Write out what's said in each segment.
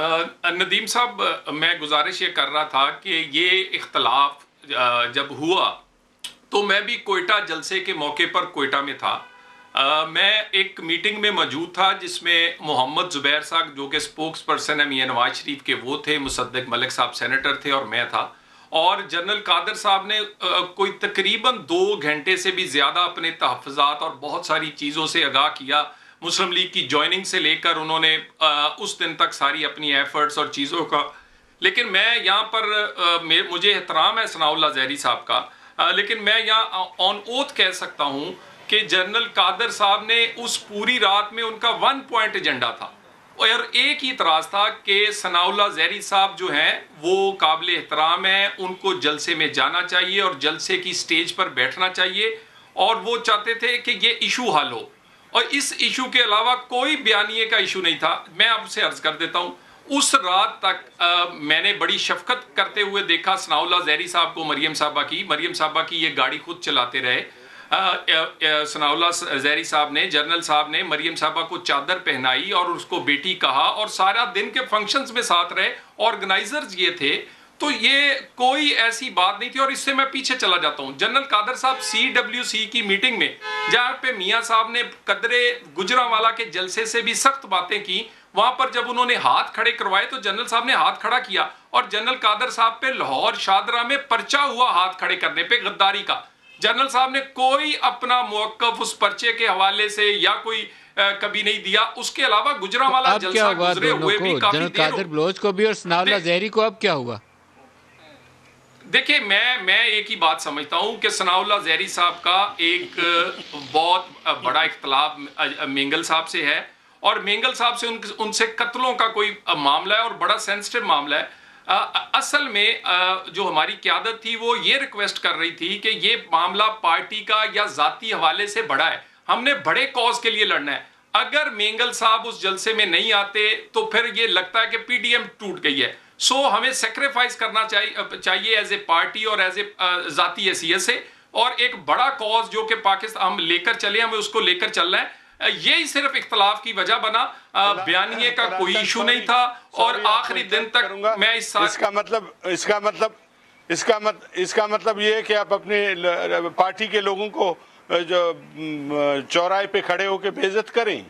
नदीम साहब, मैं गुजारिश ये कर रहा था कि ये इख्तलाफ जब हुआ तो मैं भी कोयटा जलसे के मौके पर कोयटा में था। मैं एक मीटिंग में मौजूद था जिसमें मोहम्मद जुबैर साहब जो कि स्पोक्स पर्सन है मियां नवाज शरीफ के, वो थे। मुसद्दिक मलिक साहब सेनेटर थे और मैं था। और जनरल कादर साहब ने कोई तकरीबन 2 घंटे से भी ज़्यादा अपने तहफ़्फ़ुज़ात और बहुत सारी चीज़ों से आगाह किया। मुस्लिम लीग की जॉइनिंग से लेकर उन्होंने उस दिन तक सारी अपनी एफर्ट्स और चीज़ों का। लेकिन मैं यहाँ पर मुझे एहतराम है सनाउल्लाह ज़हरी साहब का, लेकिन मैं यहाँ ऑन ओथ कह सकता हूँ कि जनरल कादर साहब ने उस पूरी रात में उनका 1 पॉइंट एजेंडा था और एक ही इतराज़ था कि सनाउल्लाह ज़हरी साहब जो हैं वो काबिल एहतराम हैं, उनको जलसे में जाना चाहिए और जलसे की स्टेज पर बैठना चाहिए। और वो चाहते थे कि ये इशू हल हो और इस इशू के अलावा कोई बयानिए का इशू नहीं था। मैं आपसे अर्ज कर देता हूँ, उस रात तक मैंने बड़ी शफकत करते हुए देखा सनाउल्लाह ज़हरी साहब को। मरियम साहबा की ये गाड़ी खुद चलाते रहे। सनाउल्लाह ज़हरी साहब ने, जनरल साहब ने मरियम साहबा को चादर पहनाई और उसको बेटी कहा और सारा दिन के फंक्शंस में साथ रहे। ऑर्गेनाइजर्स ये थे, तो ये कोई ऐसी बात नहीं थी। और इससे मैं पीछे चला जाता हूं, जनरल कादर साहब CWC की मीटिंग में जहां पे मियां साहब ने कदरे गुजरांवाला के जलसे से भी सख्त बातें की, वहां पर जब उन्होंने हाथ खड़े करवाए तो जनरल साहब ने हाथ खड़ा किया और जनरल कादर साहब पे लाहौर शादरा में पर्चा हुआ हाथ खड़े करने पे गद्दारी का। जनरल साहब ने कोई अपना मौक़िफ़ उस पर्चे के हवाले से या कोई कभी नहीं दिया। उसके अलावा गुजरांवाला जलसा गुजरे हुए भी काफी जनरल कादर बलोच को भी और सनाउल्लाह ज़हरी को अब क्या हुआ? देखिए, मैं एक ही बात समझता हूं कि सनाउल्लाह ज़हरी साहब का एक बहुत बड़ा इख्तलाफ मेंगल साहब से है और मेंगल साहब से उनसे कत्लों का कोई मामला है और बड़ा सेंसिटिव मामला है। असल में जो हमारी क़यादत थी वो ये रिक्वेस्ट कर रही थी कि ये मामला पार्टी का या ज़ाती हवाले से बड़ा है, हमने बड़े कॉज के लिए लड़ना है। अगर मेंगल साहब उस जलसे में नहीं आते तो फिर ये लगता है कि PDM टूट गई है। सो हमें सेक्रीफाइस करना चाहिए एज ए पार्टी और एज ए ज़ाती हैसियत से, और एक बड़ा कॉज जो कि पाकिस्तान हम लेकर चले, हमें उसको लेकर चलना है। यही सिर्फ इख्तलाफ की वजह बना, बयानिए का कोई इशू नहीं था। और आखिरी दिन तक मैं इसका मतलब ये है कि आप अपने पार्टी के लोगों को जो चौराहे पे खड़े होकर बेइज्जत करें।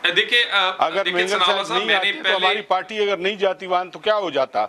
देखिए, अगर मेंगल साहब नहीं आती तो हमारी पार्टी अगर नहीं जाती वहां तो क्या हो जाता?